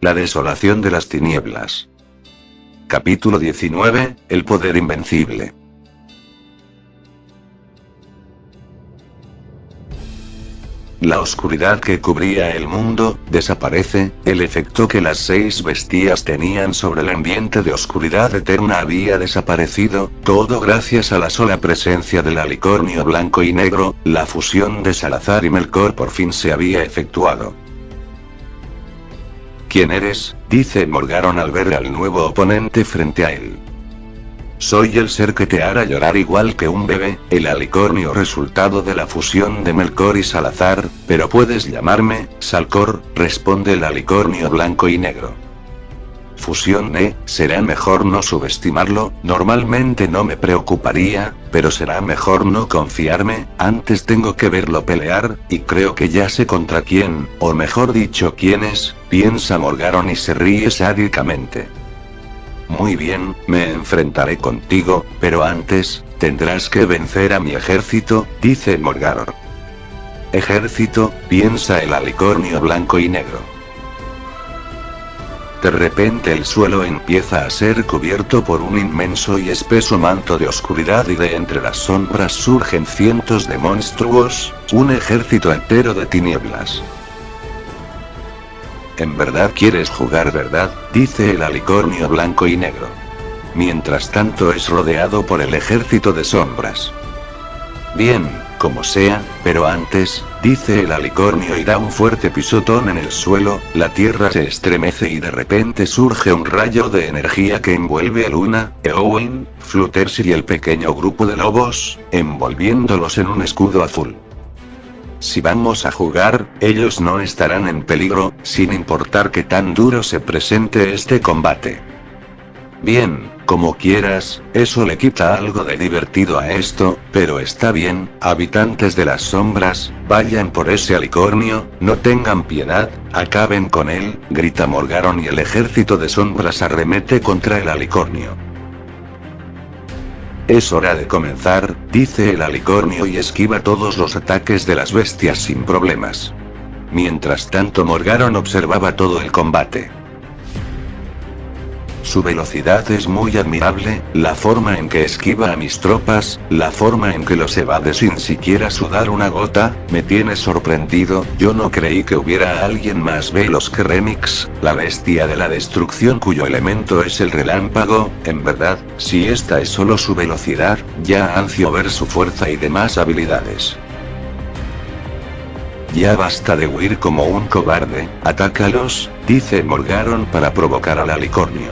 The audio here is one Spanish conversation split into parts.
La desolación de las tinieblas. Capítulo 19, el poder invencible. La oscuridad que cubría el mundo, desaparece, el efecto que las 6 bestias tenían sobre el ambiente de oscuridad eterna había desaparecido, todo gracias a la sola presencia del alicornio blanco y negro, la fusión de Salazar y Melkor por fin se había efectuado. ¿Quién eres?, dice Morgaron al ver al nuevo oponente frente a él. Soy el ser que te hará llorar igual que un bebé, el alicornio resultado de la fusión de Melkor y Salazar, pero puedes llamarme Salcor, responde el alicornio blanco y negro. Fusión, será mejor no subestimarlo, normalmente no me preocuparía, pero será mejor no confiarme, antes tengo que verlo pelear, y creo que ya sé contra quién, o mejor dicho quiénes, piensa Morgaron y se ríe sádicamente. Muy bien, me enfrentaré contigo, pero antes, tendrás que vencer a mi ejército, dice Morgaron. Ejército, piensa el alicornio blanco y negro. De repente el suelo empieza a ser cubierto por un inmenso y espeso manto de oscuridad y de entre las sombras surgen cientos de monstruos, un ejército entero de tinieblas. ¿En verdad quieres jugar, verdad?, dice el alicornio blanco y negro. Mientras tanto es rodeado por el ejército de sombras. Bien, como sea, pero antes, dice el alicornio y da un fuerte pisotón en el suelo, la tierra se estremece y de repente surge un rayo de energía que envuelve a Luna, Eowyn, Fluttershy y el pequeño grupo de lobos, envolviéndolos en un escudo azul. Si vamos a jugar, ellos no estarán en peligro, sin importar que tan duro se presente este combate. Bien, como quieras, eso le quita algo de divertido a esto, pero está bien, habitantes de las sombras, vayan por ese alicornio, no tengan piedad, acaben con él, grita Morgaron y el ejército de sombras arremete contra el alicornio. Es hora de comenzar, dice el alicornio y esquiva todos los ataques de las bestias sin problemas. Mientras tanto Morgaron observaba todo el combate. Su velocidad es muy admirable, la forma en que esquiva a mis tropas, la forma en que los evade sin siquiera sudar una gota, me tiene sorprendido, yo no creí que hubiera alguien más veloz que Remix, la bestia de la destrucción cuyo elemento es el relámpago, en verdad, si esta es solo su velocidad, ya ansio ver su fuerza y demás habilidades. Ya basta de huir como un cobarde, atácalos, dice Morgaron para provocar al alicornio.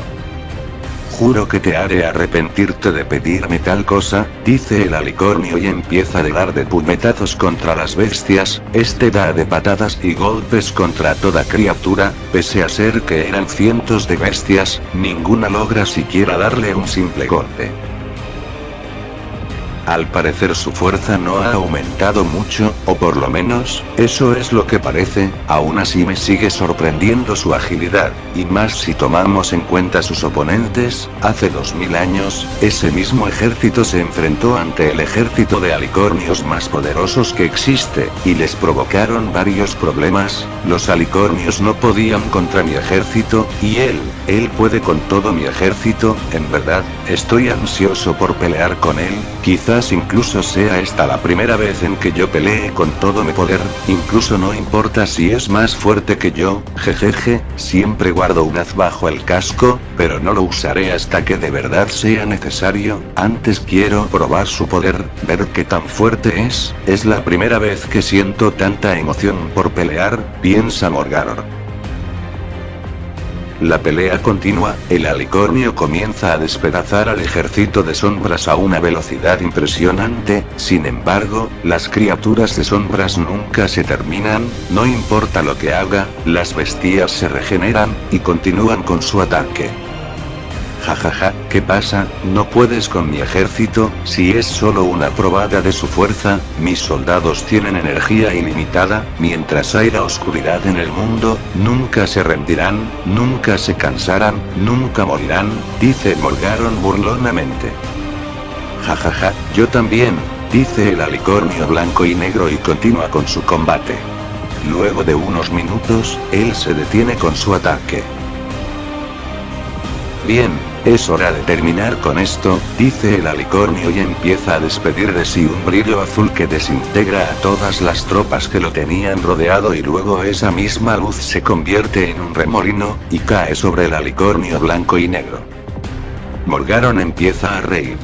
Juro que te haré arrepentirte de pedirme tal cosa, dice el alicornio y empieza a dar de puñetazos contra las bestias, este da de patadas y golpes contra toda criatura, pese a ser que eran cientos de bestias, ninguna logra siquiera darle un simple golpe. Al parecer su fuerza no ha aumentado mucho, o por lo menos, eso es lo que parece, aún así me sigue sorprendiendo su agilidad, y más si tomamos en cuenta sus oponentes, hace 2000 años, ese mismo ejército se enfrentó ante el ejército de alicornios más poderosos que existe, y les provocaron varios problemas, los alicornios no podían contra mi ejército, y él puede con todo mi ejército, en verdad, estoy ansioso por pelear con él, quizás incluso sea esta la primera vez en que yo pelee con todo mi poder, incluso no importa si es más fuerte que yo, jejeje, siempre guardo un haz bajo el casco, pero no lo usaré hasta que de verdad sea necesario, antes quiero probar su poder, ver qué tan fuerte es la primera vez que siento tanta emoción por pelear, piensa Morgaron. La pelea continúa, el alicornio comienza a despedazar al ejército de sombras a una velocidad impresionante, sin embargo, las criaturas de sombras nunca se terminan, no importa lo que haga, las bestias se regeneran, y continúan con su ataque. Jajaja, ¿qué pasa? ¿No puedes con mi ejército? Si es solo una probada de su fuerza, mis soldados tienen energía ilimitada, mientras haya oscuridad en el mundo, nunca se rendirán, nunca se cansarán, nunca morirán, dice Morgaron burlonamente. Jajaja, yo también, dice el alicornio blanco y negro y continúa con su combate. Luego de unos minutos, él se detiene con su ataque. Bien, es hora de terminar con esto, dice el alicornio y empieza a despedir de sí un brillo azul que desintegra a todas las tropas que lo tenían rodeado y luego esa misma luz se convierte en un remolino, y cae sobre el alicornio blanco y negro. Morgaron empieza a reír.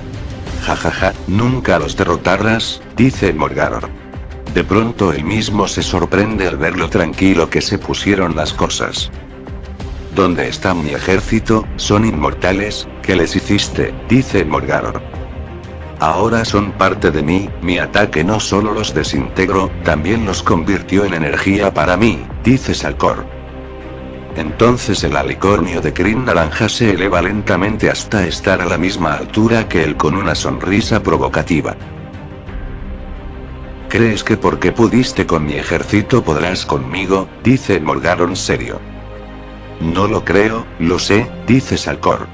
Jajaja, nunca los derrotarás, dice Morgaron. De pronto él mismo se sorprende al ver lo tranquilo que se pusieron las cosas. ¿Dónde está mi ejército? Son inmortales, ¿qué les hiciste? Dice Morgaron. Ahora son parte de mí, mi ataque no solo los desintegró, también los convirtió en energía para mí, dice Salcor. Entonces el alicornio de crin naranja se eleva lentamente hasta estar a la misma altura que él con una sonrisa provocativa. ¿Crees que porque pudiste con mi ejército podrás conmigo? Dice Morgaron serio. No lo creo, lo sé, dice Salcor.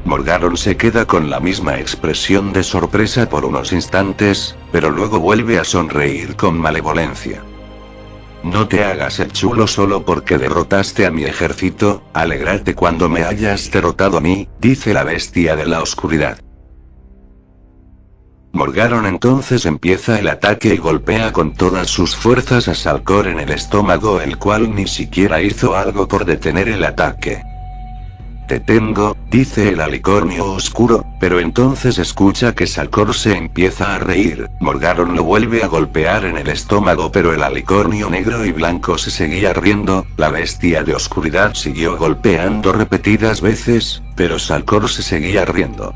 Morgaron se queda con la misma expresión de sorpresa por unos instantes, pero luego vuelve a sonreír con malevolencia. No te hagas el chulo solo porque derrotaste a mi ejército, alégrate cuando me hayas derrotado a mí, dice la bestia de la oscuridad. Morgaron entonces empieza el ataque y golpea con todas sus fuerzas a Salcor en el estómago, el cual ni siquiera hizo algo por detener el ataque. Te tengo, dice el alicornio oscuro, pero entonces escucha que Salcor se empieza a reír. Morgaron lo vuelve a golpear en el estómago, pero el alicornio negro y blanco se seguía riendo. La bestia de oscuridad siguió golpeando repetidas veces, pero Salcor se seguía riendo.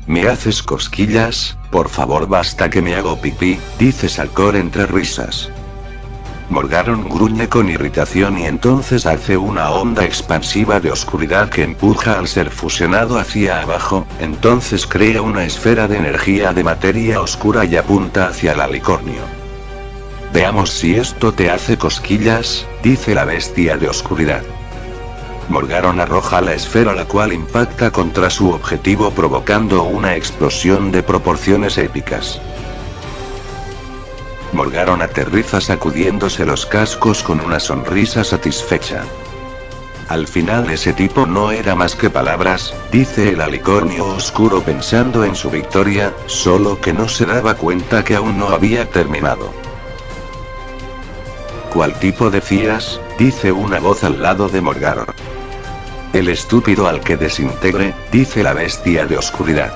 ¿Me haces cosquillas? Por favor, basta que me hago pipí, dice Salcor entre risas. Morgaron gruñe con irritación y entonces hace una onda expansiva de oscuridad que empuja al ser fusionado hacia abajo, entonces crea una esfera de energía de materia oscura y apunta hacia el alicornio. Veamos si esto te hace cosquillas, dice la bestia de oscuridad. Morgaron arroja la esfera, la cual impacta contra su objetivo provocando una explosión de proporciones épicas. Morgaron aterriza sacudiéndose los cascos con una sonrisa satisfecha. Al final ese tipo no era más que palabras, dice el alicornio oscuro pensando en su victoria, solo que no se daba cuenta que aún no había terminado. ¿Cuál tipo decías? Dice una voz al lado de Morgaron. El estúpido al que desintegre, dice la bestia de oscuridad.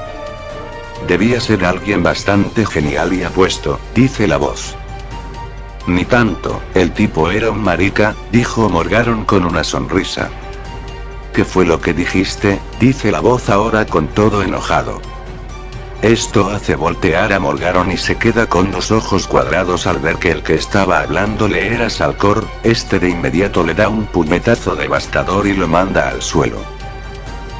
Debía ser alguien bastante genial y apuesto, dice la voz. Ni tanto, el tipo era un marica, dijo Morgaron con una sonrisa. ¿Qué fue lo que dijiste? Dice la voz ahora con todo enojado. Esto hace voltear a Morgaron y se queda con los ojos cuadrados al ver que el que estaba hablándole era Salcor. Este de inmediato le da un puñetazo devastador y lo manda al suelo.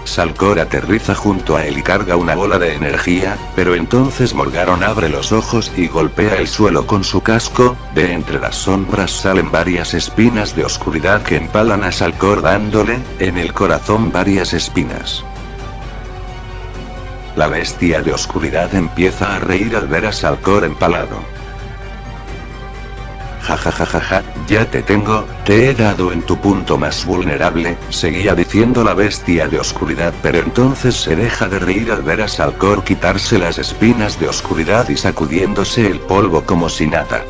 Salcor aterriza junto a él y carga una bola de energía, pero entonces Morgaron abre los ojos y golpea el suelo con su casco. De entre las sombras salen varias espinas de oscuridad que empalan a Salcor dándole, en el corazón varias espinas. La bestia de oscuridad empieza a reír al ver a Salcor empalado. Jajajajaja, ya te tengo, te he dado en tu punto más vulnerable, seguía diciendo la bestia de oscuridad, pero entonces se deja de reír al ver a Salcor quitarse las espinas de oscuridad y sacudiéndose el polvo como si nada.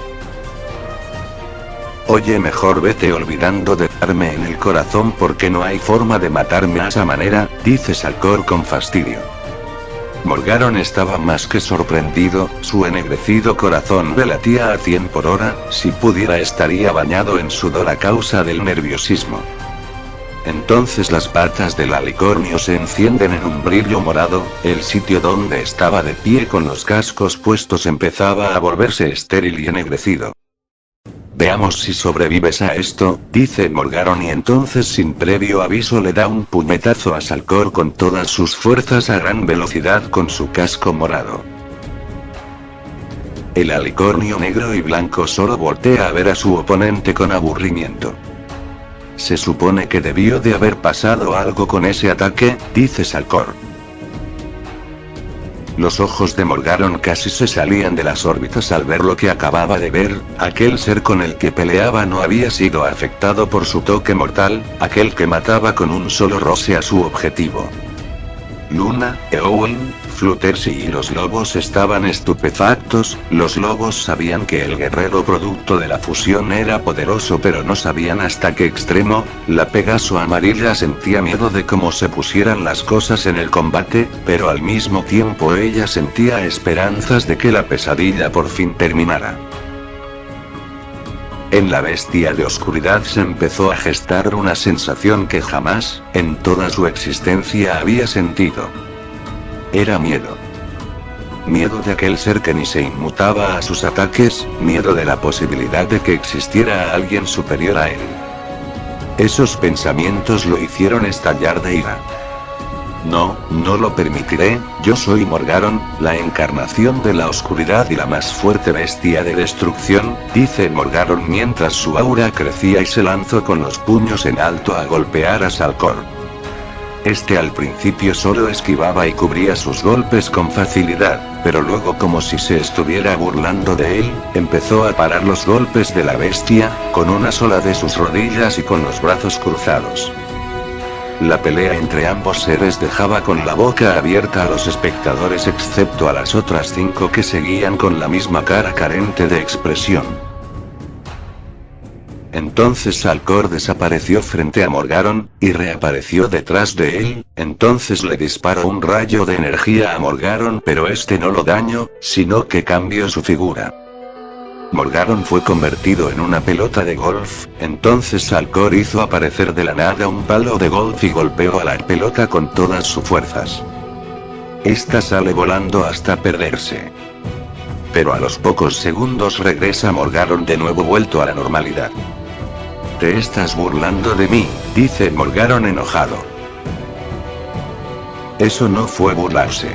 Oye, mejor vete olvidando de darme en el corazón porque no hay forma de matarme a esa manera, dice Salcor con fastidio. Morgaron estaba más que sorprendido, su ennegrecido corazón le latía a 100 por hora, si pudiera estaría bañado en sudor a causa del nerviosismo. Entonces las patas del alicornio se encienden en un brillo morado, el sitio donde estaba de pie con los cascos puestos empezaba a volverse estéril y ennegrecido. Veamos si sobrevives a esto, dice Morgaron y entonces sin previo aviso le da un puñetazo a Salcor con todas sus fuerzas a gran velocidad con su casco morado. El alicornio negro y blanco solo voltea a ver a su oponente con aburrimiento. Se supone que debió de haber pasado algo con ese ataque, dice Salcor. Los ojos de Morgaron casi se salían de las órbitas al ver lo que acababa de ver. Aquel ser con el que peleaba no había sido afectado por su toque mortal, aquel que mataba con un solo roce a su objetivo. Luna, Eowyn, Fluttershy y los lobos estaban estupefactos. Los lobos sabían que el guerrero producto de la fusión era poderoso, pero no sabían hasta qué extremo. La Pegaso amarilla sentía miedo de cómo se pusieran las cosas en el combate, pero al mismo tiempo ella sentía esperanzas de que la pesadilla por fin terminara. En la bestia de oscuridad se empezó a gestar una sensación que jamás, en toda su existencia, había sentido. Era miedo. Miedo de aquel ser que ni se inmutaba a sus ataques, miedo de la posibilidad de que existiera alguien superior a él. Esos pensamientos lo hicieron estallar de ira. No, no lo permitiré, yo soy Morgaron, la encarnación de la oscuridad y la más fuerte bestia de destrucción, dice Morgaron mientras su aura crecía y se lanzó con los puños en alto a golpear a Salcor. Este al principio solo esquivaba y cubría sus golpes con facilidad, pero luego, como si se estuviera burlando de él, empezó a parar los golpes de la bestia, con una sola de sus rodillas y con los brazos cruzados. La pelea entre ambos seres dejaba con la boca abierta a los espectadores excepto a las otras 5 que seguían con la misma cara carente de expresión. Entonces Salcor desapareció frente a Morgaron, y reapareció detrás de él. Entonces le disparó un rayo de energía a Morgaron, pero este no lo dañó, sino que cambió su figura. Morgaron fue convertido en una pelota de golf. Entonces Salcor hizo aparecer de la nada un palo de golf y golpeó a la pelota con todas sus fuerzas. Esta sale volando hasta perderse. Pero a los pocos segundos regresa Morgaron de nuevo vuelto a la normalidad. «Te estás burlando de mí», dice Morgaron enojado. Eso no fue burlarse.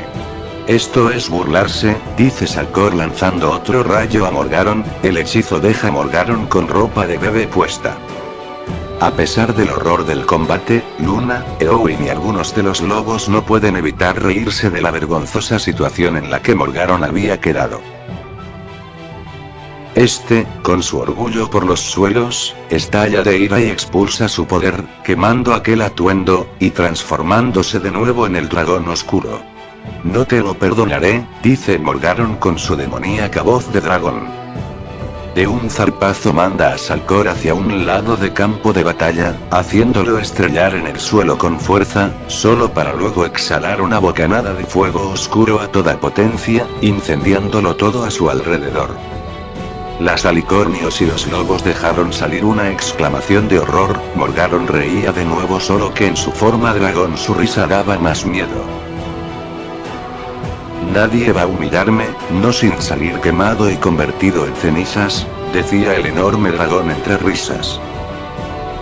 Esto es burlarse, dice Salcor lanzando otro rayo a Morgaron. El hechizo deja a Morgaron con ropa de bebé puesta. A pesar del horror del combate, Luna, Eowyn y algunos de los lobos no pueden evitar reírse de la vergonzosa situación en la que Morgaron había quedado. Este, con su orgullo por los suelos, estalla de ira y expulsa su poder, quemando aquel atuendo, y transformándose de nuevo en el dragón oscuro. «No te lo perdonaré», dice Morgaron con su demoníaca voz de dragón. De un zarpazo manda a Salcor hacia un lado de campo de batalla, haciéndolo estrellar en el suelo con fuerza, solo para luego exhalar una bocanada de fuego oscuro a toda potencia, incendiándolo todo a su alrededor. Las alicornios y los lobos dejaron salir una exclamación de horror. Morgaron reía de nuevo, solo que en su forma dragón su risa daba más miedo. «Nadie va a humillarme, no sin salir quemado y convertido en cenizas», decía el enorme dragón entre risas.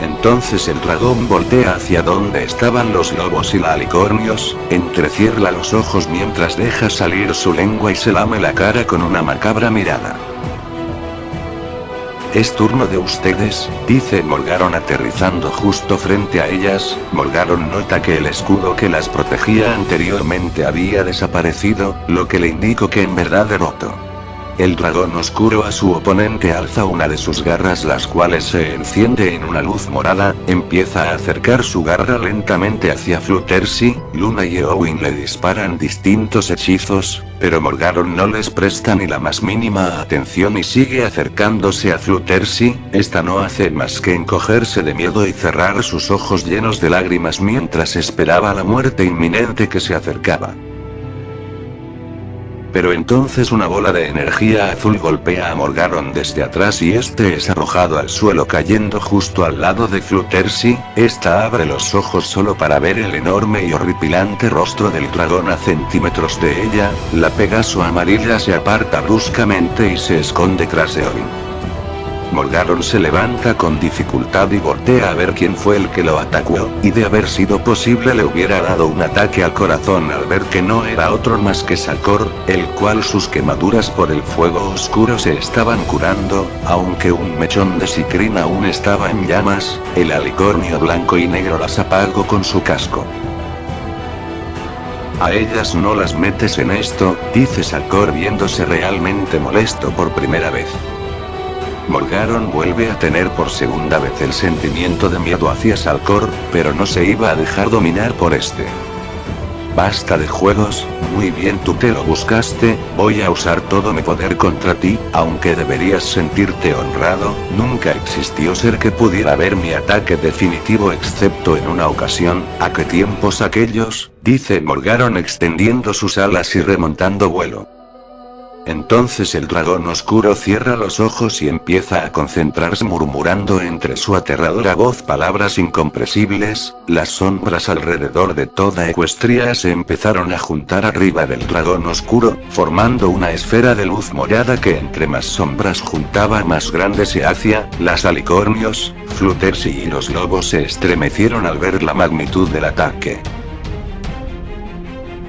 Entonces el dragón voltea hacia donde estaban los lobos y la alicornios, entrecierra los ojos mientras deja salir su lengua y se lame la cara con una macabra mirada. «Es turno de ustedes», dice Morgaron aterrizando justo frente a ellas. Morgaron nota que el escudo que las protegía anteriormente había desaparecido, lo que le indicó que en verdad derrotó. El dragón oscuro a su oponente alza una de sus garras, las cuales se enciende en una luz morada, empieza a acercar su garra lentamente hacia Fluttershy. Luna y Eowyn le disparan distintos hechizos, pero Morgaron no les presta ni la más mínima atención y sigue acercándose a Fluttershy. Esta no hace más que encogerse de miedo y cerrar sus ojos llenos de lágrimas mientras esperaba la muerte inminente que se acercaba. Pero entonces una bola de energía azul golpea a Morgaron desde atrás y este es arrojado al suelo cayendo justo al lado de Fluttershy. Esta abre los ojos solo para ver el enorme y horripilante rostro del dragón a centímetros de ella. La Pegaso amarilla se aparta bruscamente y se esconde tras Eowyn. Morgaron se levanta con dificultad y voltea a ver quién fue el que lo atacó, y de haber sido posible le hubiera dado un ataque al corazón al ver que no era otro más que Salcor, el cual sus quemaduras por el fuego oscuro se estaban curando. Aunque un mechón de Cicrin aún estaba en llamas, el alicornio blanco y negro las apagó con su casco. A ellas no las metes en esto, dice Salcor viéndose realmente molesto por primera vez. Morgaron vuelve a tener por segunda vez el sentimiento de miedo hacia Salcor, pero no se iba a dejar dominar por este. Basta de juegos, muy bien tú te lo buscaste, voy a usar todo mi poder contra ti, aunque deberías sentirte honrado, nunca existió ser que pudiera ver mi ataque definitivo excepto en una ocasión, ¿a qué tiempos aquellos? Dice Morgaron extendiendo sus alas y remontando vuelo. Entonces el dragón oscuro cierra los ojos y empieza a concentrarse murmurando entre su aterradora voz palabras incomprensibles, las sombras alrededor de toda Equestria se empezaron a juntar arriba del dragón oscuro, formando una esfera de luz morada que entre más sombras juntaba más grande se hacía, las alicornios, Fluttershy y los lobos se estremecieron al ver la magnitud del ataque.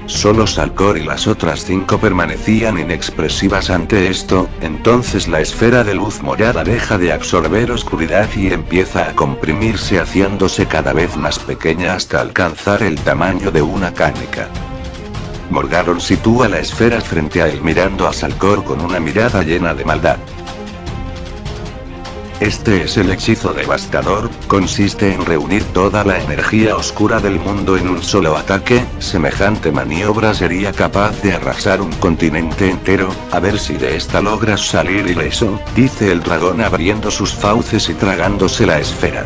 Solo Salcor y las otras 5 permanecían inexpresivas ante esto, entonces la esfera de luz morada deja de absorber oscuridad y empieza a comprimirse haciéndose cada vez más pequeña hasta alcanzar el tamaño de una canica. Morgaron sitúa la esfera frente a él mirando a Salcor con una mirada llena de maldad. Este es el hechizo devastador, consiste en reunir toda la energía oscura del mundo en un solo ataque, semejante maniobra sería capaz de arrasar un continente entero, a ver si de esta logras salir ileso, dice el dragón abriendo sus fauces y tragándose la esfera.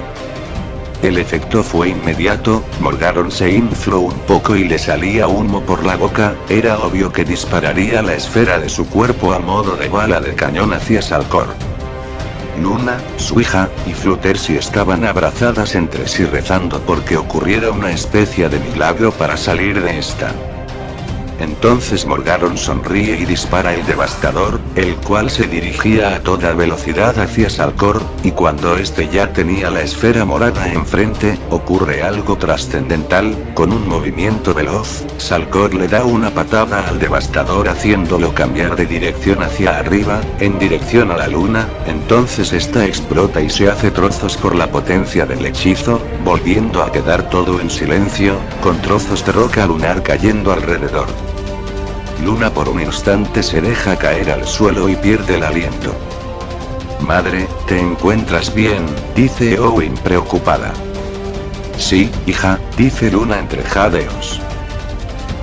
El efecto fue inmediato, Morgaron se infló un poco y le salía humo por la boca, era obvio que dispararía la esfera de su cuerpo a modo de bala de cañón hacia Salcor. Luna, su hija, y Fluttershy estaban abrazadas entre sí rezando porque ocurriera una especie de milagro para salir de esta. Entonces Morgaron sonríe y dispara el devastador, el cual se dirigía a toda velocidad hacia Salcor, y cuando este ya tenía la esfera morada enfrente, ocurre algo trascendental, con un movimiento veloz, Salcor le da una patada al devastador haciéndolo cambiar de dirección hacia arriba, en dirección a la luna, entonces esta explota y se hace trozos por la potencia del hechizo, volviendo a quedar todo en silencio, con trozos de roca lunar cayendo alrededor. Luna por un instante se deja caer al suelo y pierde el aliento. Madre, ¿te encuentras bien?, dice Owen preocupada. Sí, hija, dice Luna entre jadeos.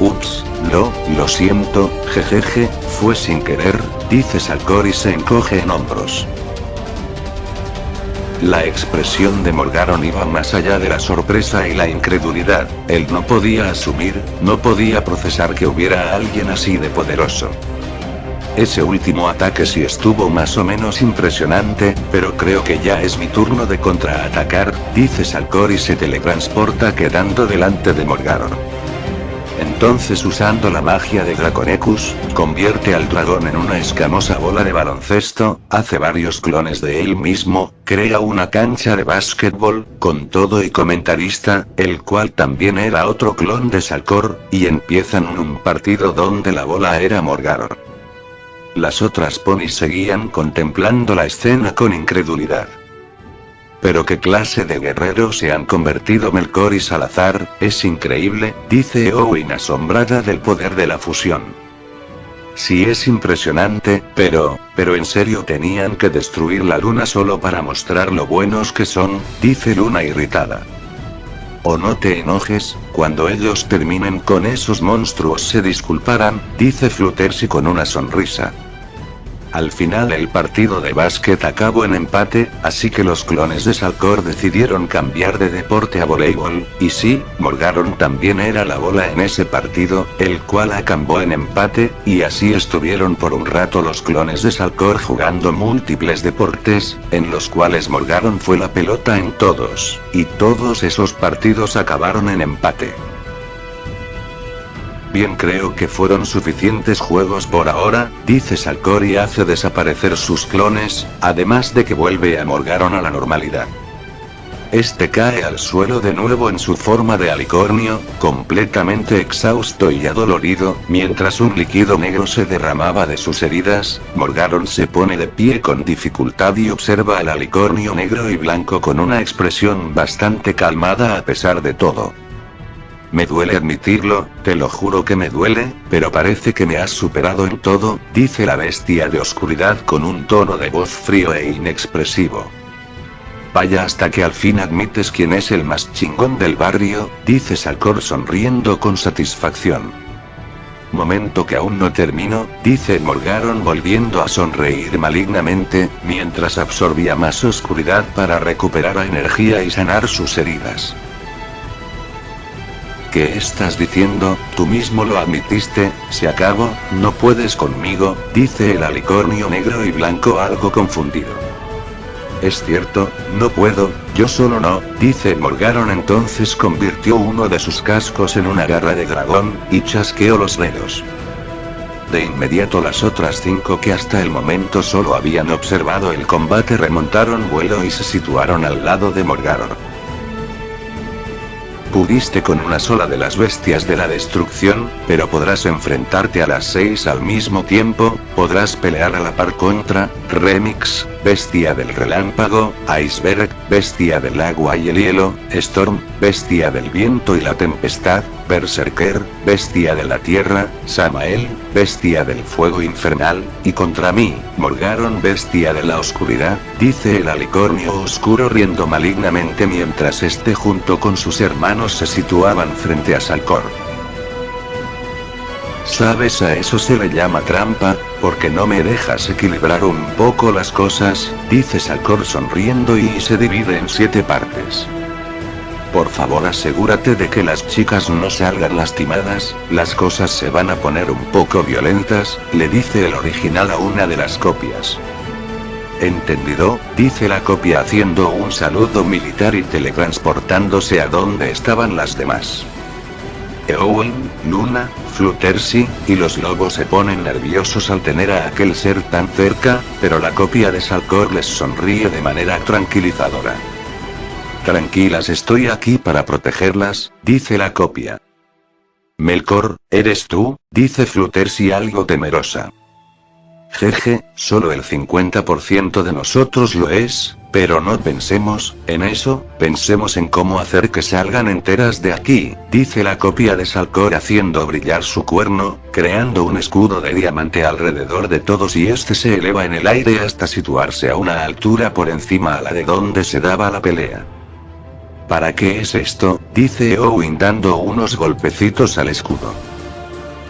Ups, lo siento, jejeje, fue sin querer, dice Salcor y se encoge en hombros. La expresión de Morgaron iba más allá de la sorpresa y la incredulidad, él no podía asumir, no podía procesar que hubiera alguien así de poderoso. Ese último ataque sí estuvo más o menos impresionante, pero creo que ya es mi turno de contraatacar, dice Salcor y se teletransporta quedando delante de Morgaron. Entonces usando la magia de Draconecus, convierte al dragón en una escamosa bola de baloncesto, hace varios clones de él mismo, crea una cancha de básquetbol, con todo y comentarista, el cual también era otro clon de Salcor, y empiezan un partido donde la bola era Morgaron. Las otras ponis seguían contemplando la escena con incredulidad. Pero qué clase de guerreros se han convertido Melkor y Salazar, es increíble, dice Owen asombrada del poder de la fusión. Sí es impresionante, pero en serio tenían que destruir la luna solo para mostrar lo buenos que son, dice Luna irritada. O no te enojes, cuando ellos terminen con esos monstruos se disculparán, dice Fluttershy con una sonrisa. Al final el partido de básquet acabó en empate, así que los clones de Salcor decidieron cambiar de deporte a voleibol, y sí, Morgaron también era la bola en ese partido, el cual acabó en empate, y así estuvieron por un rato los clones de Salcor jugando múltiples deportes, en los cuales Morgaron fue la pelota en todos, y todos esos partidos acabaron en empate. Bien, creo que fueron suficientes juegos por ahora, dice Salcor y hace desaparecer sus clones, además de que vuelve a Morgaron a la normalidad. Este cae al suelo de nuevo en su forma de alicornio, completamente exhausto y adolorido, mientras un líquido negro se derramaba de sus heridas. Morgaron se pone de pie con dificultad y observa al alicornio negro y blanco con una expresión bastante calmada a pesar de todo. Me duele admitirlo, te lo juro que me duele, pero parece que me has superado en todo, dice la bestia de oscuridad con un tono de voz frío e inexpresivo. Vaya, hasta que al fin admites quién es el más chingón del barrio, dice Salcor sonriendo con satisfacción. Momento que aún no termino, dice Morgaron volviendo a sonreír malignamente, mientras absorbía más oscuridad para recuperar energía y sanar sus heridas. ¿Qué estás diciendo? Tú mismo lo admitiste, ¿se acabó? ¿No puedes conmigo? Dice el alicornio negro y blanco algo confundido. Es cierto, no puedo, yo solo no, dice Morgaron. Entonces convirtió uno de sus cascos en una garra de dragón, y chasqueó los dedos. De inmediato las otras 5 que hasta el momento solo habían observado el combate remontaron vuelo y se situaron al lado de Morgaron. Pudiste con una sola de las bestias de la destrucción, pero podrás enfrentarte a las 6 al mismo tiempo, podrás pelear a la par contra Remix, bestia del relámpago, Iceberg, bestia del agua y el hielo, Storm, bestia del viento y la tempestad, Berserker, bestia de la tierra, Samael, bestia del fuego infernal, y contra mí, Morgaron, bestia de la oscuridad, dice el alicornio oscuro riendo malignamente mientras este junto con sus hermanos se situaban frente a Salcor. ¿Sabes? A eso se le llama trampa, porque no me dejas equilibrar un poco las cosas, dice Salcor sonriendo y se divide en 7 partes. Por favor, asegúrate de que las chicas no salgan lastimadas, las cosas se van a poner un poco violentas, le dice el original a una de las copias. Entendido, dice la copia haciendo un saludo militar y teletransportándose a donde estaban las demás. Eowyn, Luna, Fluttershy, y los lobos se ponen nerviosos al tener a aquel ser tan cerca, pero la copia de Salcor les sonríe de manera tranquilizadora. Tranquilas, estoy aquí para protegerlas, dice la copia. Melkor, ¿eres tú? Dice Fluttershy algo temerosa. Jeje, solo el 50% de nosotros lo es, pero no pensemos en eso, pensemos en cómo hacer que salgan enteras de aquí, dice la copia de Salcor haciendo brillar su cuerno, creando un escudo de diamante alrededor de todos y este se eleva en el aire hasta situarse a una altura por encima a la de donde se daba la pelea. ¿Para qué es esto? Dice Eowyn dando unos golpecitos al escudo.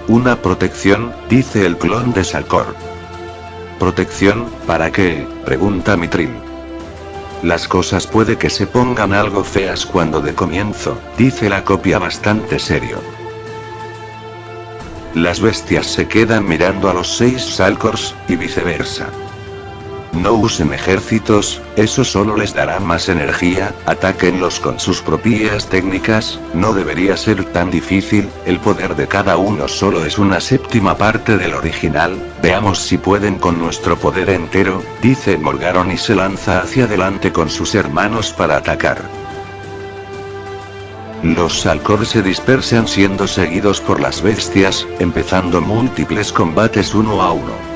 Una protección, dice el clon de Salcor. ¿Protección? ¿Para qué? Pregunta Mithril. Las cosas puede que se pongan algo feas cuando de comienzo, dice la copia bastante serio. Las bestias se quedan mirando a los 6 Salcors, y viceversa. No usen ejércitos, eso solo les dará más energía, atáquenlos con sus propias técnicas, no debería ser tan difícil, el poder de cada uno solo es una 7ª parte del original, veamos si pueden con nuestro poder entero, dice Morgaron y se lanza hacia adelante con sus hermanos para atacar. Los Salcor se dispersan siendo seguidos por las bestias, empezando múltiples combates uno a uno.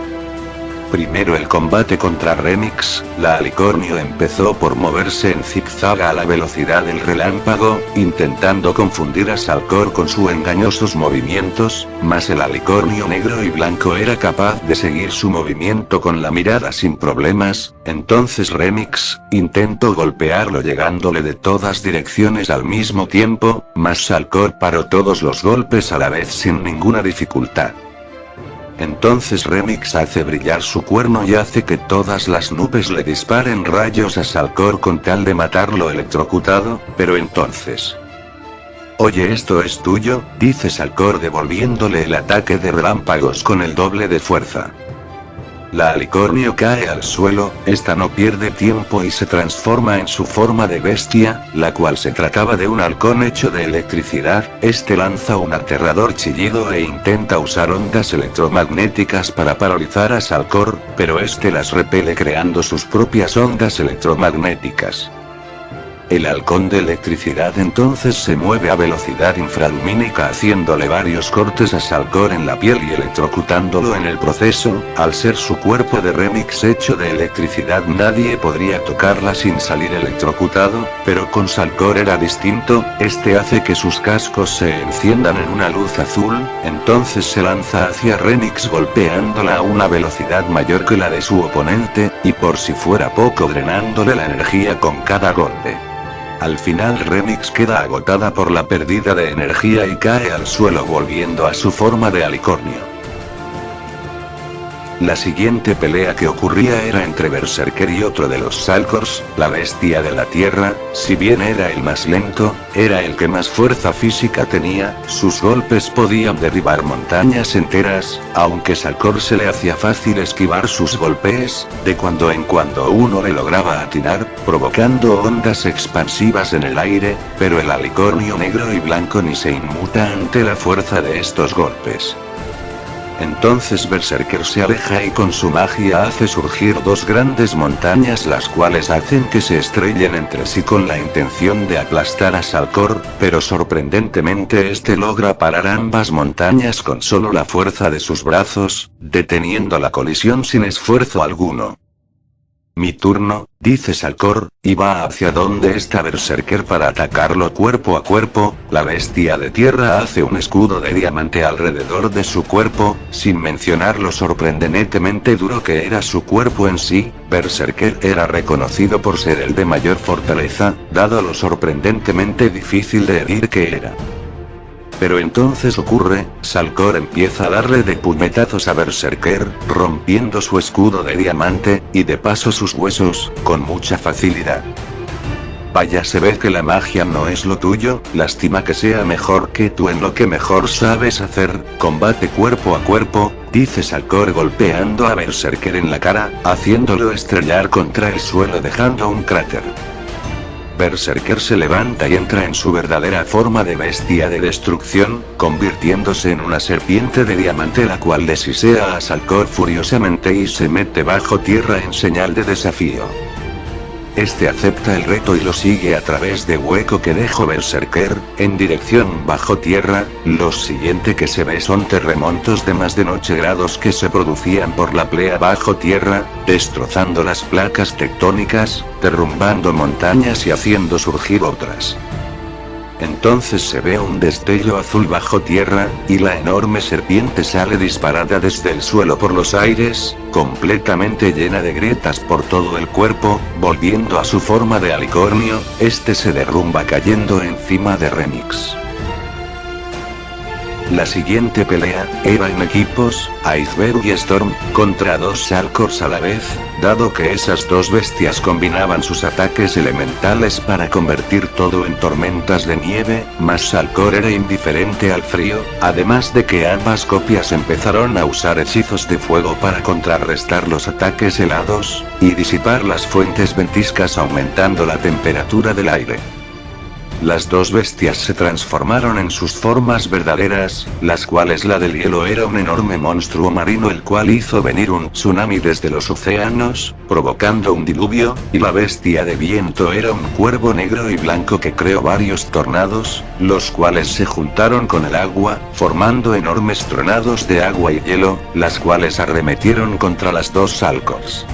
Primero el combate contra Remix, la alicornio empezó por moverse en zigzag a la velocidad del relámpago, intentando confundir a Salcor con sus engañosos movimientos, mas el alicornio negro y blanco era capaz de seguir su movimiento con la mirada sin problemas, entonces Remix intentó golpearlo llegándole de todas direcciones al mismo tiempo, mas Salcor paró todos los golpes a la vez sin ninguna dificultad. Entonces Remix hace brillar su cuerno y hace que todas las nubes le disparen rayos a Salcor con tal de matarlo electrocutado, pero entonces... Oye, esto es tuyo, dice Salcor devolviéndole el ataque de relámpagos con el doble de fuerza. La alicornio cae al suelo, esta no pierde tiempo y se transforma en su forma de bestia, la cual se trataba de un halcón hecho de electricidad, este lanza un aterrador chillido e intenta usar ondas electromagnéticas para paralizar a Salcor, pero este las repele creando sus propias ondas electromagnéticas. El halcón de electricidad entonces se mueve a velocidad infralumínica haciéndole varios cortes a Salcor en la piel y electrocutándolo en el proceso. Al ser su cuerpo de Remix hecho de electricidad nadie podría tocarla sin salir electrocutado, pero con Salcor era distinto, este hace que sus cascos se enciendan en una luz azul, entonces se lanza hacia Remix golpeándola a una velocidad mayor que la de su oponente, y por si fuera poco drenándole la energía con cada golpe. Al final Remix queda agotada por la pérdida de energía y cae al suelo volviendo a su forma de alicornio. La siguiente pelea que ocurría era entre Berserker y otro de los Salcors, la bestia de la tierra. Si bien era el más lento, era el que más fuerza física tenía, sus golpes podían derribar montañas enteras, aunque Salcor se le hacía fácil esquivar sus golpes, de cuando en cuando uno le lograba atinar, provocando ondas expansivas en el aire, pero el alicornio negro y blanco ni se inmuta ante la fuerza de estos golpes. Entonces Berserker se aleja y con su magia hace surgir dos grandes montañas las cuales hacen que se estrellen entre sí con la intención de aplastar a Salcor, pero sorprendentemente este logra parar ambas montañas con solo la fuerza de sus brazos, deteniendo la colisión sin esfuerzo alguno. Mi turno, dice Salcor, y va hacia donde está Berserker para atacarlo cuerpo a cuerpo. La bestia de tierra hace un escudo de diamante alrededor de su cuerpo, sin mencionar lo sorprendentemente duro que era su cuerpo en sí. Berserker era reconocido por ser el de mayor fortaleza, dado lo sorprendentemente difícil de herir que era. Pero entonces ocurre, Salcor empieza a darle de puñetazos a Berserker, rompiendo su escudo de diamante, y de paso sus huesos, con mucha facilidad. Vaya, se ve que la magia no es lo tuyo, lástima que sea mejor que tú en lo que mejor sabes hacer, combate cuerpo a cuerpo, dice Salcor golpeando a Berserker en la cara, haciéndolo estrellar contra el suelo dejando un cráter. Berserker se levanta y entra en su verdadera forma de bestia de destrucción, convirtiéndose en una serpiente de diamante la cual le sisea a Salcor furiosamente y se mete bajo tierra en señal de desafío. Este acepta el reto y lo sigue a través de hueco que dejó Berserker, en dirección bajo tierra. Lo siguiente que se ve son terremotos de más de 8 grados que se producían por la playa bajo tierra, destrozando las placas tectónicas, derrumbando montañas y haciendo surgir otras. Entonces se ve un destello azul bajo tierra, y la enorme serpiente sale disparada desde el suelo por los aires, completamente llena de grietas por todo el cuerpo, volviendo a su forma de alicornio. Este se derrumba cayendo encima de Remix. La siguiente pelea, era en equipos, Iceberg y Storm, contra dos Salcors a la vez, dado que esas dos bestias combinaban sus ataques elementales para convertir todo en tormentas de nieve, mas Salcor era indiferente al frío, además de que ambas copias empezaron a usar hechizos de fuego para contrarrestar los ataques helados, y disipar las fuentes ventiscas aumentando la temperatura del aire. Las dos bestias se transformaron en sus formas verdaderas, las cuales la del hielo era un enorme monstruo marino el cual hizo venir un tsunami desde los océanos, provocando un diluvio, y la bestia de viento era un cuervo negro y blanco que creó varios tornados, los cuales se juntaron con el agua, formando enormes tronados de agua y hielo, las cuales arremetieron contra las dos Salcors.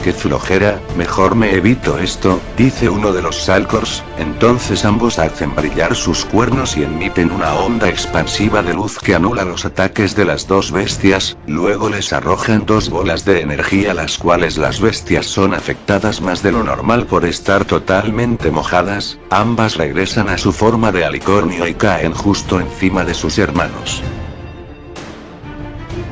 ¡Qué flojera! Mejor me evito esto, dice uno de los Salcors. Entonces ambos hacen brillar sus cuernos y emiten una onda expansiva de luz que anula los ataques de las dos bestias, luego les arrojan dos bolas de energía las cuales las bestias son afectadas más de lo normal por estar totalmente mojadas. Ambas regresan a su forma de alicornio y caen justo encima de sus hermanos.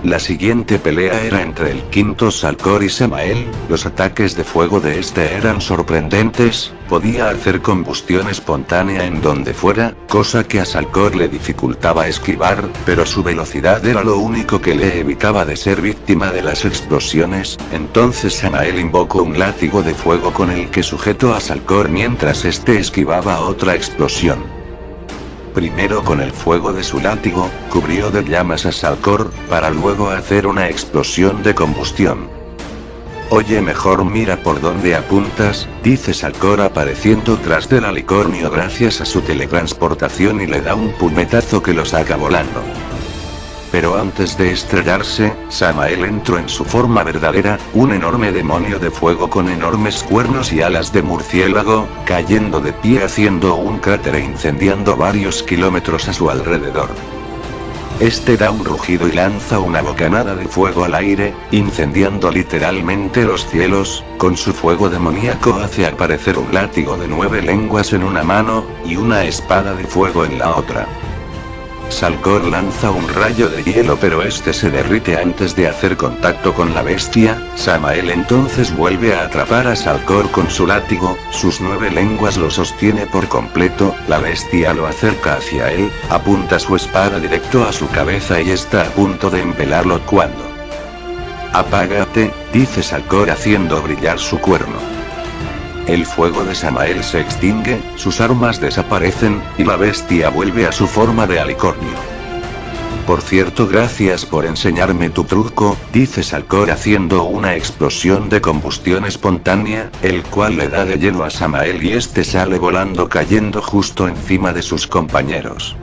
La siguiente pelea era entre el quinto Salcor y Samael. Los ataques de fuego de este eran sorprendentes, podía hacer combustión espontánea en donde fuera, cosa que a Salcor le dificultaba esquivar, pero su velocidad era lo único que le evitaba de ser víctima de las explosiones. Entonces Samael invocó un látigo de fuego con el que sujetó a Salcor mientras este esquivaba otra explosión. Primero con el fuego de su látigo, cubrió de llamas a Salcor, para luego hacer una explosión de combustión. Oye, mejor mira por dónde apuntas, dice Salcor apareciendo tras del alicornio gracias a su teletransportación y le da un puñetazo que lo saca volando. Pero antes de estrellarse, Samael entró en su forma verdadera, un enorme demonio de fuego con enormes cuernos y alas de murciélago, cayendo de pie haciendo un cráter e incendiando varios kilómetros a su alrededor. Este da un rugido y lanza una bocanada de fuego al aire, incendiando literalmente los cielos. Con su fuego demoníaco hace aparecer un látigo de 9 lenguas en una mano, y una espada de fuego en la otra. Salcor lanza un rayo de hielo pero este se derrite antes de hacer contacto con la bestia. Samael entonces vuelve a atrapar a Salcor con su látigo, sus 9 lenguas lo sostiene por completo, la bestia lo acerca hacia él, apunta su espada directo a su cabeza y está a punto de empelarlo cuando... Apágate, dice Salcor haciendo brillar su cuerno. El fuego de Samael se extingue, sus armas desaparecen, y la bestia vuelve a su forma de alicornio. Por cierto, gracias por enseñarme tu truco, dice Salcor haciendo una explosión de combustión espontánea, el cual le da de lleno a Samael y este sale volando cayendo justo encima de sus compañeros.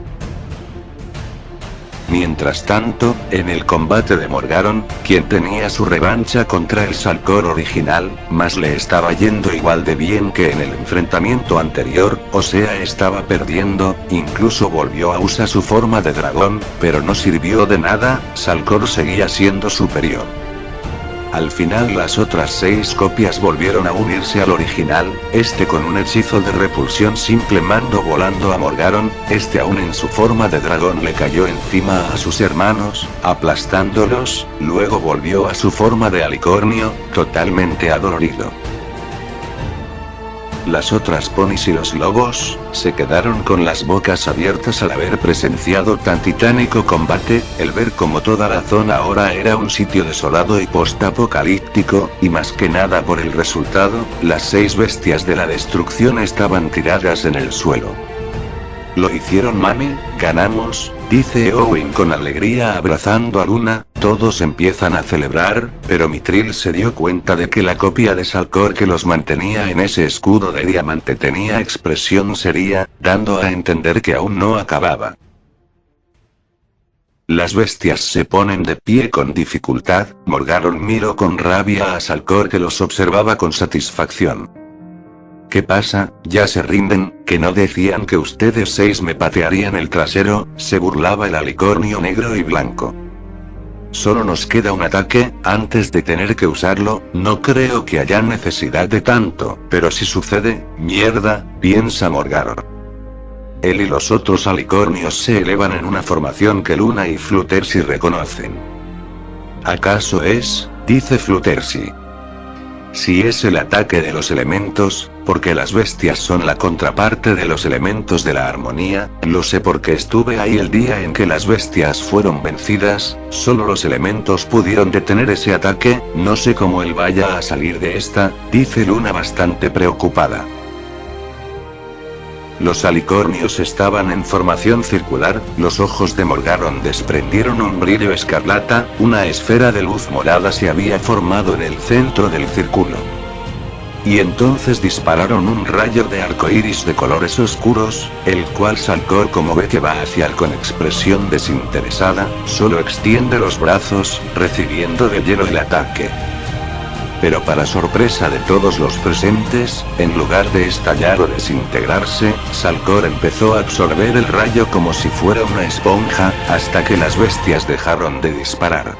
Mientras tanto, en el combate de Morgaron, quien tenía su revancha contra el Salcor original, mas le estaba yendo igual de bien que en el enfrentamiento anterior, o sea estaba perdiendo, incluso volvió a usar su forma de dragón, pero no sirvió de nada, Salcor seguía siendo superior. Al final las otras 6 copias volvieron a unirse al original, este con un hechizo de repulsión simple mando volando a Morgaron, este aún en su forma de dragón le cayó encima a sus hermanos, aplastándolos, luego volvió a su forma de alicornio, totalmente adolorido. Las otras ponis y los lobos, se quedaron con las bocas abiertas al haber presenciado tan titánico combate, el ver como toda la zona ahora era un sitio desolado y post-apocalíptico, y más que nada por el resultado, las 6 bestias de la destrucción estaban tiradas en el suelo. Lo hicieron mame, ganamos, dice Owen con alegría abrazando a Luna, todos empiezan a celebrar, pero Mithril se dio cuenta de que la copia de Salcor que los mantenía en ese escudo de diamante tenía expresión seria, dando a entender que aún no acababa. Las bestias se ponen de pie con dificultad, Morgaron miró con rabia a Salcor que los observaba con satisfacción. ¿Qué pasa? ¿Ya se rinden? ¿Que no decían que ustedes 6 me patearían el trasero? Se burlaba el alicornio negro y blanco. Solo nos queda un ataque, antes de tener que usarlo, no creo que haya necesidad de tanto, pero si sucede, mierda, piensa Morgaron. Él y los otros alicornios se elevan en una formación que Luna y Fluttershy reconocen. ¿Acaso es? Dice Fluttershy. Si es el ataque de los elementos, porque las bestias son la contraparte de los elementos de la armonía, lo sé porque estuve ahí el día en que las bestias fueron vencidas, solo los elementos pudieron detener ese ataque, no sé cómo él vaya a salir de esta, dice Luna bastante preocupada. Los alicornios estaban en formación circular, los ojos de Morgaron desprendieron un brillo escarlata, una esfera de luz morada se había formado en el centro del círculo. Y entonces dispararon un rayo de arcoíris de colores oscuros, el cual Salcor como ve que va hacia él con expresión desinteresada, solo extiende los brazos, recibiendo de lleno el ataque. Pero para sorpresa de todos los presentes, en lugar de estallar o desintegrarse, Salcor empezó a absorber el rayo como si fuera una esponja, hasta que las bestias dejaron de disparar.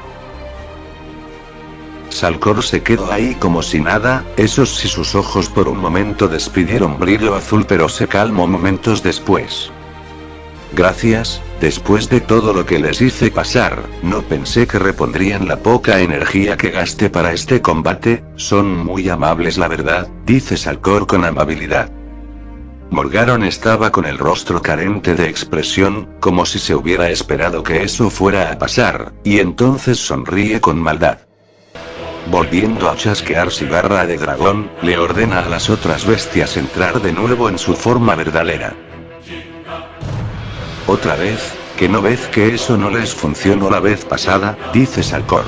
Salcor se quedó ahí como si nada, esos sí sus ojos por un momento despidieron brillo azul pero se calmó momentos después. Gracias, después de todo lo que les hice pasar, no pensé que repondrían la poca energía que gasté para este combate, son muy amables la verdad, dice Salcor con amabilidad. Morgaron estaba con el rostro carente de expresión, como si se hubiera esperado que eso fuera a pasar, y entonces sonríe con maldad. Volviendo a chasquear su garra de dragón, le ordena a las otras bestias entrar de nuevo en su forma verdadera. Otra vez, ¿que no ves que eso no les funcionó la vez pasada? Dice Salcor.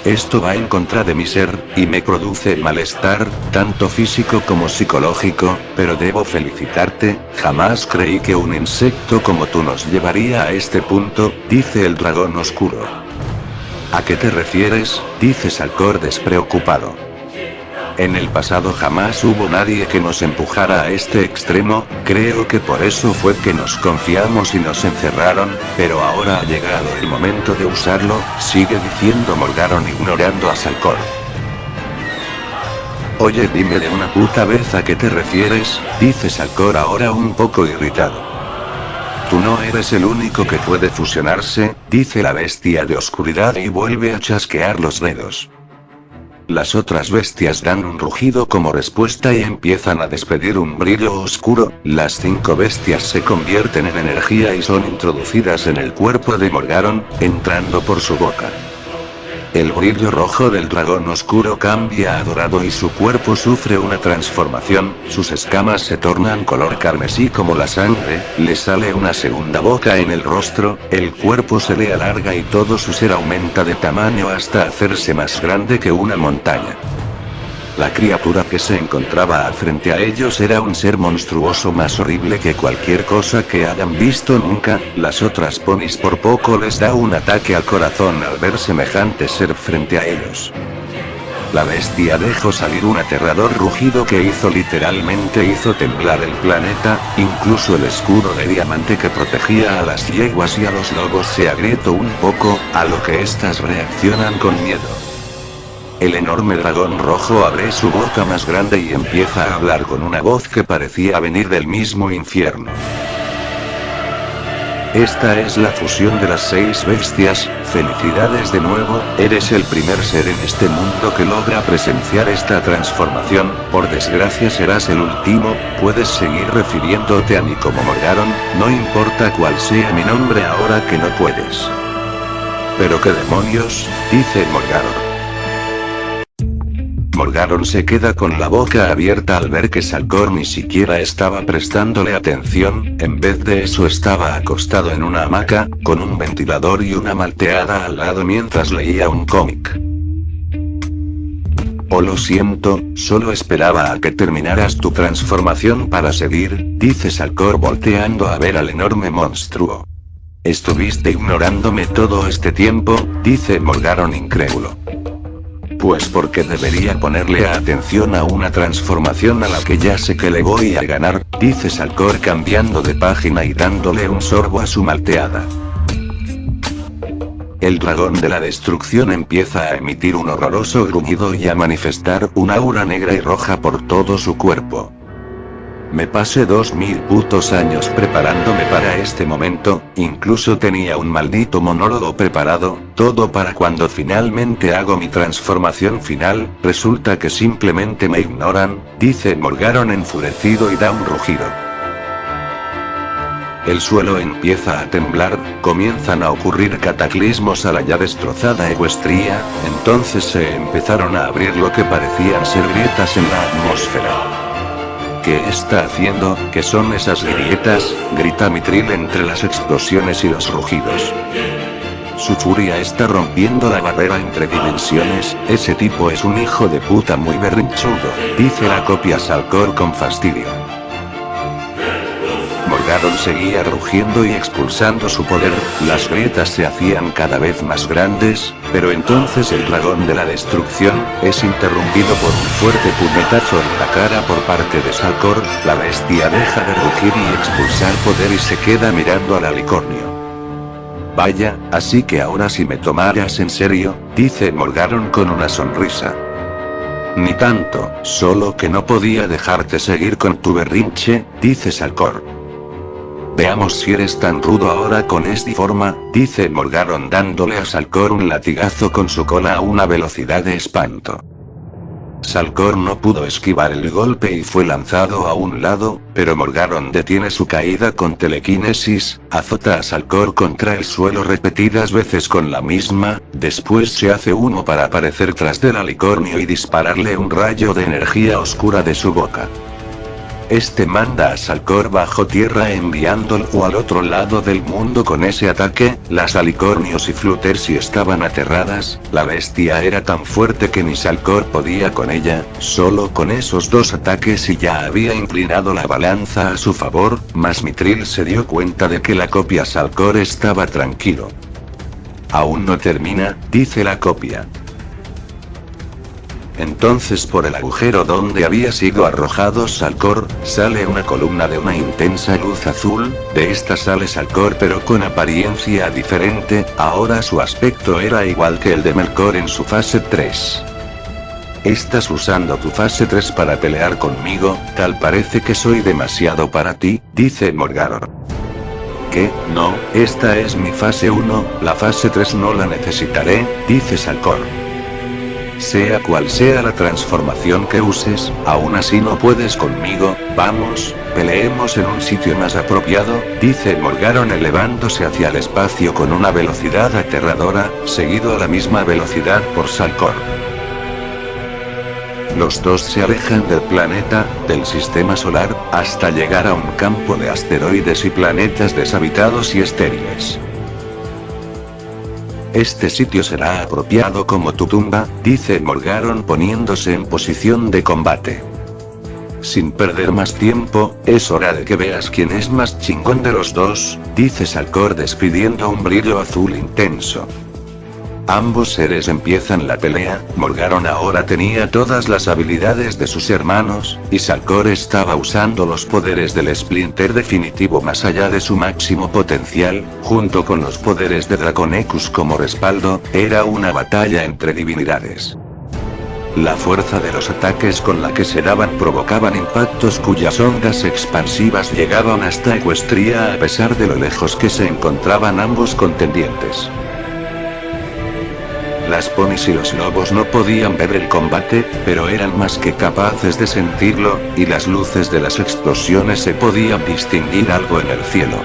Esto va en contra de mi ser, y me produce malestar, tanto físico como psicológico, pero debo felicitarte, jamás creí que un insecto como tú nos llevaría a este punto, dice el dragón oscuro. ¿A qué te refieres?, dice Salcor despreocupado. En el pasado jamás hubo nadie que nos empujara a este extremo, creo que por eso fue que nos confiamos y nos encerraron, pero ahora ha llegado el momento de usarlo, sigue diciendo Morgaron ignorando a Salcor. Oye, dime de una puta vez a qué te refieres, dice Salcor ahora un poco irritado. Tú no eres el único que puede fusionarse, dice la bestia de oscuridad y vuelve a chasquear los dedos. Las otras bestias dan un rugido como respuesta y empiezan a despedir un brillo oscuro, las 5 bestias se convierten en energía y son introducidas en el cuerpo de Morgaron, entrando por su boca. El brillo rojo del dragón oscuro cambia a dorado y su cuerpo sufre una transformación, sus escamas se tornan color carmesí como la sangre, le sale una segunda boca en el rostro, el cuerpo se le alarga y todo su ser aumenta de tamaño hasta hacerse más grande que una montaña. La criatura que se encontraba frente a ellos era un ser monstruoso más horrible que cualquier cosa que hayan visto nunca, las otras ponis por poco les da un ataque al corazón al ver semejante ser frente a ellos. La bestia dejó salir un aterrador rugido que hizo temblar el planeta, incluso el escudo de diamante que protegía a las yeguas y a los lobos se agrietó un poco, a lo que estas reaccionan con miedo. El enorme dragón rojo abre su boca más grande y empieza a hablar con una voz que parecía venir del mismo infierno. Esta es la fusión de las 6 bestias, felicidades de nuevo, eres el primer ser en este mundo que logra presenciar esta transformación, por desgracia serás el último, puedes seguir refiriéndote a mí como Morgaron, no importa cuál sea mi nombre ahora que no puedes. ¿Pero qué demonios?, dice Morgaron. Morgaron se queda con la boca abierta al ver que Salcor ni siquiera estaba prestándole atención, en vez de eso estaba acostado en una hamaca, con un ventilador y una malteada al lado mientras leía un cómic. Oh, lo siento, solo esperaba a que terminaras tu transformación para seguir, dice Salcor volteando a ver al enorme monstruo. ¿Estuviste ignorándome todo este tiempo?, dice Morgaron incrédulo. Pues porque debería ponerle atención a una transformación a la que ya sé que le voy a ganar, dice Salcor cambiando de página y dándole un sorbo a su malteada. El dragón de la destrucción empieza a emitir un horroroso gruñido y a manifestar una aura negra y roja por todo su cuerpo. Me pasé 2000 putos años preparándome para este momento, incluso tenía un maldito monólogo preparado, todo para cuando finalmente hago mi transformación final, resulta que simplemente me ignoran, dice Morgaron enfurecido y da un rugido. El suelo empieza a temblar, comienzan a ocurrir cataclismos a la ya destrozada Equestria, entonces se empezaron a abrir lo que parecían ser grietas en la atmósfera. ¿Qué está haciendo? ¿Qué son esas grietas?, grita Mithril entre las explosiones y los rugidos. Su furia está rompiendo la barrera entre dimensiones, ese tipo es un hijo de puta muy berrinchudo, dice la copia Salcor con fastidio. Morgaron seguía rugiendo y expulsando su poder, las grietas se hacían cada vez más grandes, pero entonces el dragón de la destrucción es interrumpido por un fuerte puñetazo en la cara por parte de Salcor, la bestia deja de rugir y expulsar poder y se queda mirando al alicornio. Vaya, así que ahora sí me tomarás en serio, dice Morgaron con una sonrisa. Ni tanto, solo que no podía dejarte seguir con tu berrinche, dice Salcor. Veamos si eres tan rudo ahora con esta forma, dice Morgaron dándole a Salcor un latigazo con su cola a una velocidad de espanto. Salcor no pudo esquivar el golpe y fue lanzado a un lado, pero Morgaron detiene su caída con telequinesis, azota a Salcor contra el suelo repetidas veces con la misma, después se hace uno para aparecer tras del alicornio y dispararle un rayo de energía oscura de su boca. Este manda a Salcor bajo tierra enviándolo al otro lado del mundo con ese ataque. Las alicornios y Fluttershy estaban aterradas, la bestia era tan fuerte que ni Salcor podía con ella, solo con esos dos ataques y ya había inclinado la balanza a su favor, mas Mithril se dio cuenta de que la copia Salcor estaba tranquilo. Aún no termina, dice la copia. Entonces por el agujero donde había sido arrojado Salcor, sale una columna de una intensa luz azul. De esta sale Salcor pero con apariencia diferente, ahora su aspecto era igual que el de Melkor en su fase 3. Estás usando tu fase 3 para pelear conmigo, tal parece que soy demasiado para ti, dice Morgarath. ¿Qué? No, esta es mi fase 1, la fase 3 no la necesitaré, dice Salcor. Sea cual sea la transformación que uses, aún así no puedes conmigo, vamos, peleemos en un sitio más apropiado, dice Morgarath elevándose hacia el espacio con una velocidad aterradora, seguido a la misma velocidad por Salcor. Los dos se alejan del planeta, del sistema solar, hasta llegar a un campo de asteroides y planetas deshabitados y estériles. Este sitio será apropiado como tu tumba, dice Morgarath poniéndose en posición de combate. Sin perder más tiempo, es hora de que veas quién es más chingón de los dos, dice Salcor despidiendo un brillo azul intenso. Ambos seres empiezan la pelea. Morgarath ahora tenía todas las habilidades de sus hermanos, y Salcor estaba usando los poderes del Splinter definitivo más allá de su máximo potencial, junto con los poderes de Draconecus como respaldo. Era una batalla entre divinidades. La fuerza de los ataques con la que se daban provocaban impactos cuyas ondas expansivas llegaban hasta Equestria a pesar de lo lejos que se encontraban ambos contendientes. Las ponis y los lobos no podían ver el combate, pero eran más que capaces de sentirlo, y las luces de las explosiones se podían distinguir algo en el cielo.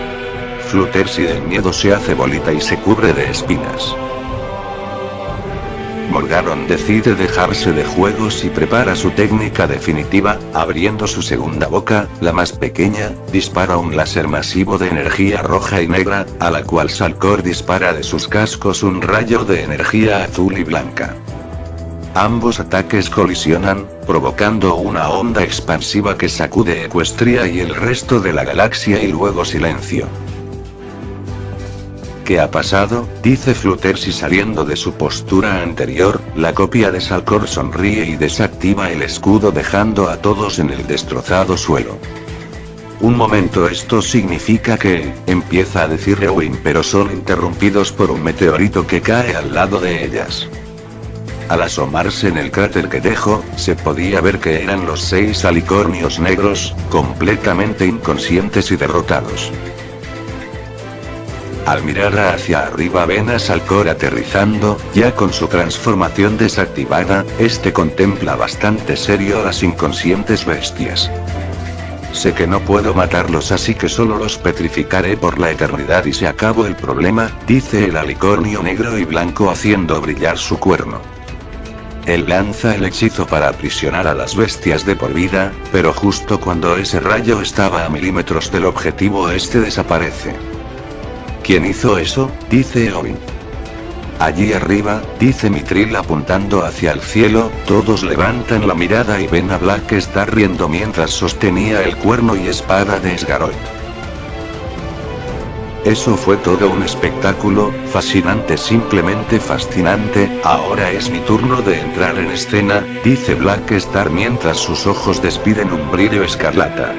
Fluttershy del miedo se hace bolita y se cubre de espinas. Morgarath decide dejarse de juegos y prepara su técnica definitiva, abriendo su segunda boca, la más pequeña, dispara un láser masivo de energía roja y negra, a la cual Salcor dispara de sus cascos un rayo de energía azul y blanca. Ambos ataques colisionan, provocando una onda expansiva que sacude Equestria y el resto de la galaxia y luego silencio. ¿Qué ha pasado?, dice Fluttershy saliendo de su postura anterior. La copia de Salcor sonríe y desactiva el escudo dejando a todos en el destrozado suelo. Un momento, esto significa que, empieza a decir Eowyn, pero son interrumpidos por un meteorito que cae al lado de ellas. Al asomarse en el cráter que dejó, se podía ver que eran los 6 alicornios negros, completamente inconscientes y derrotados. Al mirar hacia arriba ven a Salcor aterrizando, ya con su transformación desactivada. Este contempla bastante serio a las inconscientes bestias. Sé que no puedo matarlos, así que solo los petrificaré por la eternidad y se acabó el problema, dice el alicornio negro y blanco haciendo brillar su cuerno. Él lanza el hechizo para aprisionar a las bestias de por vida, pero justo cuando ese rayo estaba a milímetros del objetivo, este desaparece. ¿Quién hizo eso?, dice Eowyn. Allí arriba, dice Mithril apuntando hacia el cielo. Todos levantan la mirada y ven a Blackstar riendo mientras sostenía el cuerno y espada de Sgaroid. Eso fue todo un espectáculo, fascinante, simplemente fascinante. Ahora es mi turno de entrar en escena, dice Blackstar mientras sus ojos despiden un brillo escarlata.